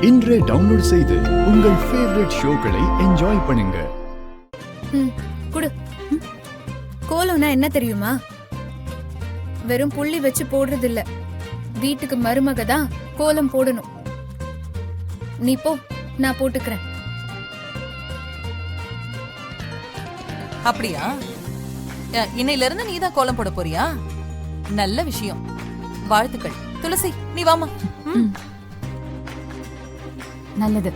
இன்றே டவுன்லோட் செய்து உங்கள் ஃபேவரட் ஷோக்களை என்ஜாய் பண்ணுங்க. குடு. கோலம்னா என்ன தெரியுமா? வெறும் புள்ளி வச்சு போடுறது இல்ல. வீட்டுக்கு மருமக தான் கோலம் போடணும். நீ போ, நான் போட்டுக்கிறேன். அப்படியா? இன்னையில இருந்து நீதான் கோலம் போட போறியா? நல்ல விஷயம், வாழ்த்துக்கள். துளசி, நீ வாமா. நல்லது,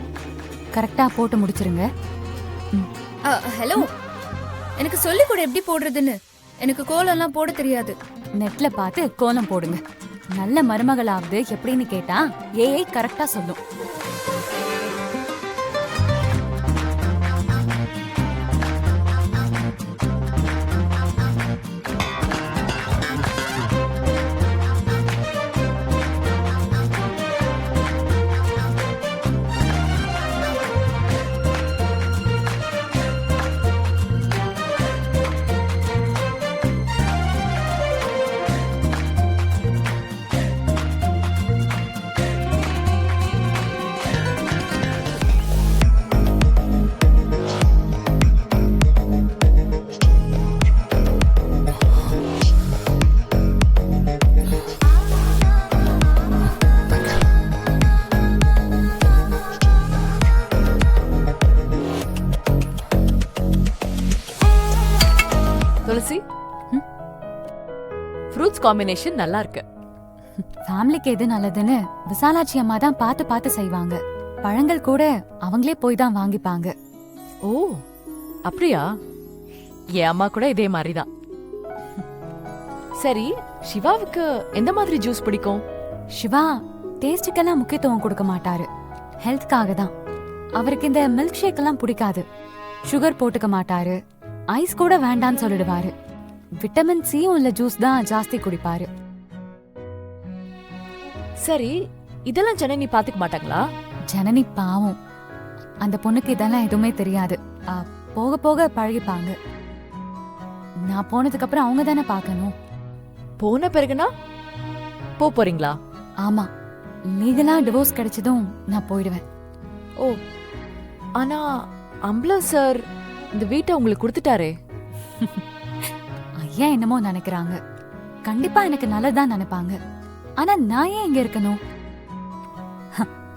கரெக்டா போட்டு முடிச்சிருங்க. ஹலோ, எனக்கு சொல்லி கூட எப்படி போடுறதுன்னு. எனக்கு கோலம்லாம் போட தெரியாது. நெட்ல பார்த்து கோலம் போடுங்க. நல்ல மருமகளாவது எப்படின்னு கேட்டா ஏஐ கரெக்டா சொல்லும். துளசி, ஃப்ரூட்ஸ் காம்பினேஷன் நல்லா இருக்கு. ஃபேமிலிக்கு எது நல்லதுன்னு விசாலாட்சி அம்மா தான் பார்த்து பார்த்து செய்வாங்க. பழங்கள் கூட அவங்களே போய் தான் வாங்கிப்பாங்க. ஓ அப்படியா? என் அம்மா கூட இதே மாதிரி தான். சரி, சிவாவுக்கு எந்த மாதிரி ஜூஸ் பிடிக்கும்? சிவா டேஸ்டுக்கெல்லாம் முக்கியத்துவம் கொடுக்க மாட்டாரு, ஹெல்த்காக தான். அவருக்கு இந்த மில்க் ஷேக் எல்லாம் பிடிக்காது. சுகர் போட்டுக்க மாட்டாரு. ஐஸ் கூட வேண்டான்னு சொல்லிடுவாரு. விட்டமின் சி உள்ள ஜூஸ் தான் ஜாஸ்தி குடிப்பாரு. சரி, இதெல்லாம் ஜனனி பாத்துக்க மாட்டாங்களா? ஜனனி பாவம், அந்த பொண்ணுக்கு இதெல்லாம் எதுவுமே தெரியாது. போக போக பழகிப்பாங்க. நான் போனதுக்கு அப்புறம் அவங்க தானே பாக்கணும். போன பிறகுனா போறீங்களா? ஆமா, லீகலா டிவோர்ஸ் கிடைச்சதும் நான் போயிடுவேன். ஓ, ஆனா அம்பலா சார் இந்த வீட்டை உங்களுக்கு கொடுத்துட்டாரே. ஐயா என்னமோ நினைக்கிறாங்க. கண்டிப்பா எனக்கு நல்லதுதான் நினைப்பாங்க. ஆனா நான் ஏன் இங்க இருக்கணும்?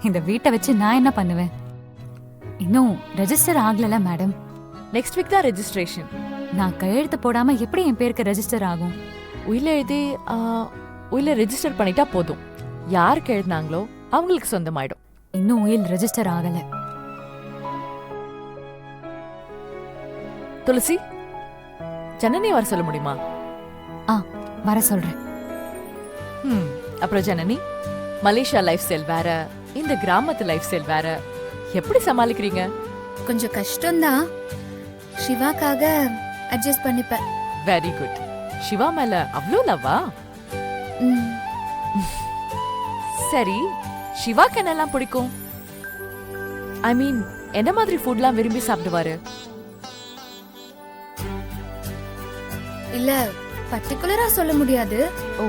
இந்த வீட்டை வச்சு நான் என்ன பண்ணுவேன்? இன்னும் ரெஜிஸ்டர் ஆகல மேடம். நெக்ஸ்ட் வீக் தான் ரெஜிஸ்ட்ரேஷன். நான் கையெழுத்து போடாம எப்படி என் பேருக்கு ரெஜிஸ்டர் ஆகும்? உயில எழுதி உயில ரெஜிஸ்டர் பண்ணிட்டா போதும். யாருக்கு எழுதினாங்களோ அவங்களுக்கு சொந்தமாயிடும். இன்னும் உயில் ரெஜிஸ்டர் ஆகல. துளசி, ஜனனி வர சொல்ல முடியுமா? வர சொல்றேன். அப்புறம் ஜனனி, மலேசியா லைஃப் ஸ்டைல் வேற, இந்த கிராமத்து லைஃப் ஸ்டைல் வேற. எப்படி சமாளிக்கிறீங்க? கொஞ்சம் கஷ்டம்தான். சிவாக்காக அட்ஜஸ்ட் பண்ணிப்பேன். Very good. சிவா மேல அவ்வளோ லவ்வா? சரி, சிவாக்கு என்னெல்லாம் பிடிக்கும்? ஐ மீன், என்ன மாதிரி ஃபுட்லாம் விரும்பி சாப்பிடுவாரு? இல்ல, பர்టిక్యులரா சொல்ல முடியாது. ஓ,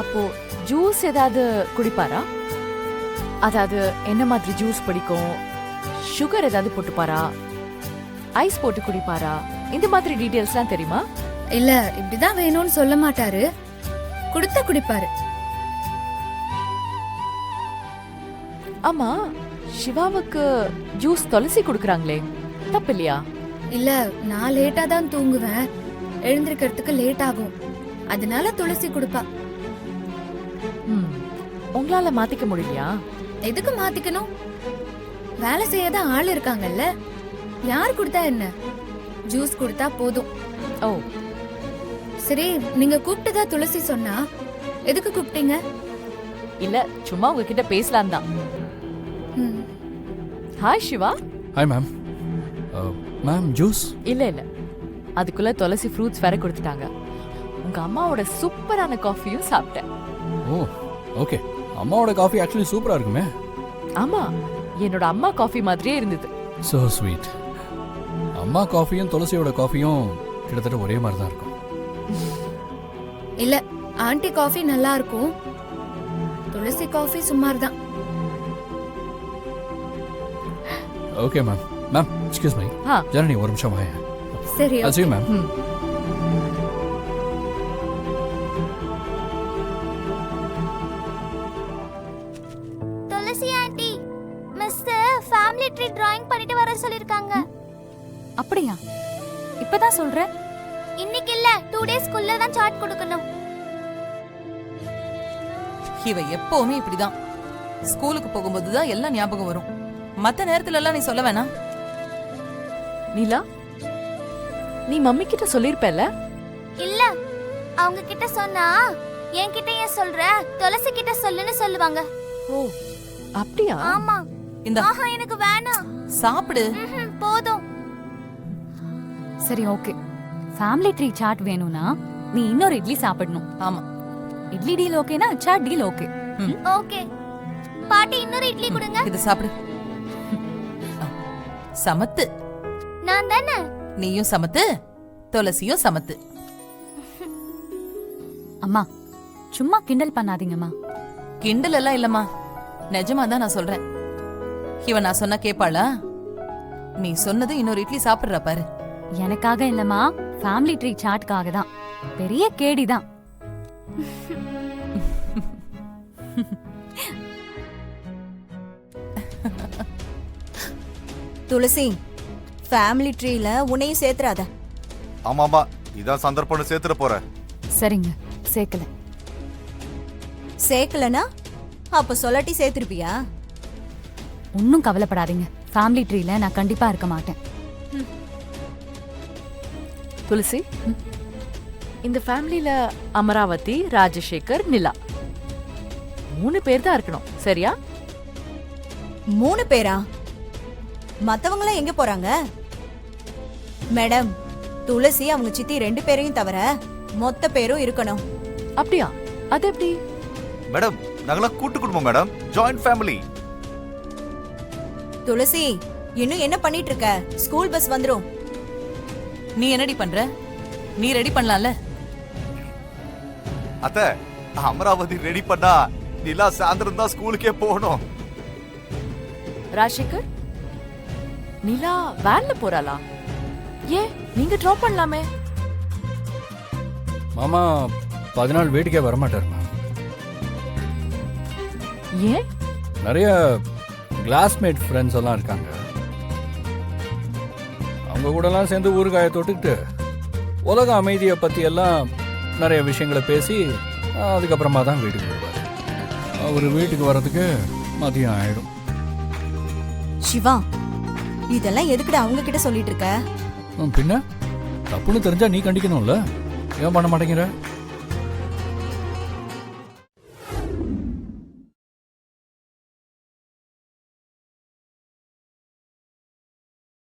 அப்போ ஜூஸ் ஏதாவது குடிப்பாரா? அதாவது என்ன மாதிரி ஜூஸ் பிடிக்கும்? சுகர் ஏதாவது போட்டுப்பாரா? ஐஸ் போட்டு குடிப்பாரா? இந்த மாதிரி டீடைல்ஸ்லாம் தெரியுமா? இல்ல, இப்படிதான் வேணும்னு சொல்ல மாட்டாரு. குடுத்த குடிப்பாரு. ஆமா, சிவாவுக்கு ஜூஸ் துளசி குடுக்கறாங்களே, தப்பு இல்லையா? இல்ல, நான் லேட்டா தான் தூங்குவேன். எழுந்திருக்கிறதுக்கு லேட் ஆகும். அதனால துளசி குடுப்பா. உங்களால மாத்திக்க முடியலையா? எதுக்கு மாத்திக்கணும்? வேலை செய்யதான் ஆள் இருக்காங்கல்ல. யார் கொடுத்தா என்ன? ஜூஸ் கொடுத்தா போதும். ஓ சரி, நீங்க கூப்பிட்டதா துளசி சொன்னா எதுக்கு கூப்பிட்டீங்க? இல்ல, சும்மா உங்ககிட்ட பேசலாம் தான். Hi Siva. Hi ma'am. Ma'am juice? இல்ல இல்ல, அதுக்குள்ள துளசி ஃப்ரூட்ஸ் வேற கொடுத்துட்டாங்க. உங்க அம்மாவோட சூப்பரான காஃபியும் சாப்பிட்டேன். ஓ ஓகே. அம்மாவோட காஃபி ஆக்சுவலி சூப்பரா இருக்குமே. ஆமா, என்னோட அம்மா காஃபி மாதிரியே இருந்தது. So sweet. அம்மா காஃபியும் துளசியோட காஃபியும் கிட்டத்தட்ட ஒரே மாதிரி தான் இருக்கும். இல்ல, ஆண்டி காஃபி நல்லா இருக்கும். துளசி காஃபி சுமார் தான். Okay ma'am. Ma'am excuse me. ஆ. ஜனனி ஒரு நிமிஷம் வாங்க. சரி I'll see you, மேம். ம். Thulasi aunty miss family tree drawing பண்ணிட்டு வர சொல்லிருக்காங்க. அப்படியா? இப்பதான் சொல்ற. இன்னைக்கு இல்ல 2 டேஸ்க்குள்ள தான் சார்ட் கொடுக்கணும். இவ எப்பவுமே இப்படிதான். ஸ்கூலுக்கு போகும்போது தான் எல்லாம் ஞாபகம் வரும். மத்த நேரத்துல எல்லாம் நீ சொல்ல வேணாம். நீலா, நீ மம்மி கிட்ட சொல்லிருப்பல? இல்ல அவங்க கிட்ட சொன்னா என்கிட்ட ஏன் சொல்ற, துளசி கிட்ட சொல்லுன்னு சொல்லுவாங்க. ஓ அப்படியா? ஆமா. இந்த ஆஹா எனக்கு வேணாம். சாப்பிடு. போதும். சரி ஓகே. ஃபேமிலி ட்ரீ சாட் வேணும்னா நீ இன்னொரு இட்லி சாப்பிடணும். ஆமா. இட்லி டீல் ஓகேனா சாட் டீல் ஓகே. ஓகே. பாட்டி இன்னொரு இட்லி கொடுங்க. இது சாப்பிடு. சமத்து. நான் தானே. நீயும் சமத்து, துளசியும் சமத்து. அம்மா சும்மா கிண்டல் பண்ணாதீங்கம்மா. கிண்டல் எல்லாம் இல்லம்மா, நிஜமா தான் நான் சொல்றேன். இவன் நான் சொன்னா கேப்பாளா? நீ சொன்னது இன்னொரு இட்லி சாப்பிடுறா பாரு. எனக்காக இல்லம்மா, ஃபேமிலி ட்ரீ சாட்காக தான். பெரிய கேடி தான். துளசி, ஃபேமிலி ட்ரீல உன்னையும் சேர்த்துறாத. ஆமாமா, இதான் சந்தர்ப்பம்னு சேர்த்துட போற. சரிங்க, சேர்க்கல. சேர்க்கலனா அப்ப சொல்லாட்டி சேர்த்திருப்பியா? ஒன்னும் கவலைப்படாதீங்க. ஃபேமிலி ட்ரீல நான் கண்டிப்பா இருக்க மாட்டேன். துளசி, இந்த ஃபேமிலில அமராவதி, ராஜசேகர், நிலா 3 பேர் தான் இருக்கணும். சரியா? 3 பேரா? மத்தவங்களாம் எங்க போறாங்க? மேடம், துளசி அவங்க சித்தி 2 பேரையும் தவிர மொத்த பேரும் இருக்கணும். அப்படியா? அது எப்படி? மேடம், நாங்களாம் கூட்டு குடும்பம் மேடம், ஜாயிண்ட் ஃபேமிலி. துளசி, இன்னும் என்ன பண்ணிட்டு இருக்க? ஸ்கூல் பஸ் வந்துரும். நீ என்னடி பண்ற? நீ ரெடி பண்ணலாம்ல? அத்த, அமராவதி ரெடி பண்ணா நிலா சாயந்தரம் தான் ஸ்கூலுக்கே போகணும். ராஜசேகர், நிலா வேன்ல போறாளா? ஏன் நீங்க டிராப் பண்ணலாமே? மாமா 10 நாள் வீட்டுக்கே வரமாட்டார் மேம். ஏன்? நிறைய கிளாஸ்மேட் ஃப்ரெண்ட்ஸ் எல்லாம் இருக்காங்க. அவங்க கூடலாம் சேர்ந்து ஊறுகாயை தொட்டுக்கிட்டு உலக அமைதியை பற்றி எல்லாம் நிறைய விஷயங்களை பேசி அதுக்கப்புறமா தான் வீட்டுக்கு வருவார். அவர் வீட்டுக்கு வர்றதுக்கு மதியம் ஆயிடும். சிவா, இதெல்லாம் எதுக்குடா அவங்க கிட்ட சொல்லிட்டு இருக்க? பின்ன தப்புன்னு தெரிஞ்சா நீ கண்டிக்கணும்ல, ஏன் பண்ண மாட்டேங்கிற?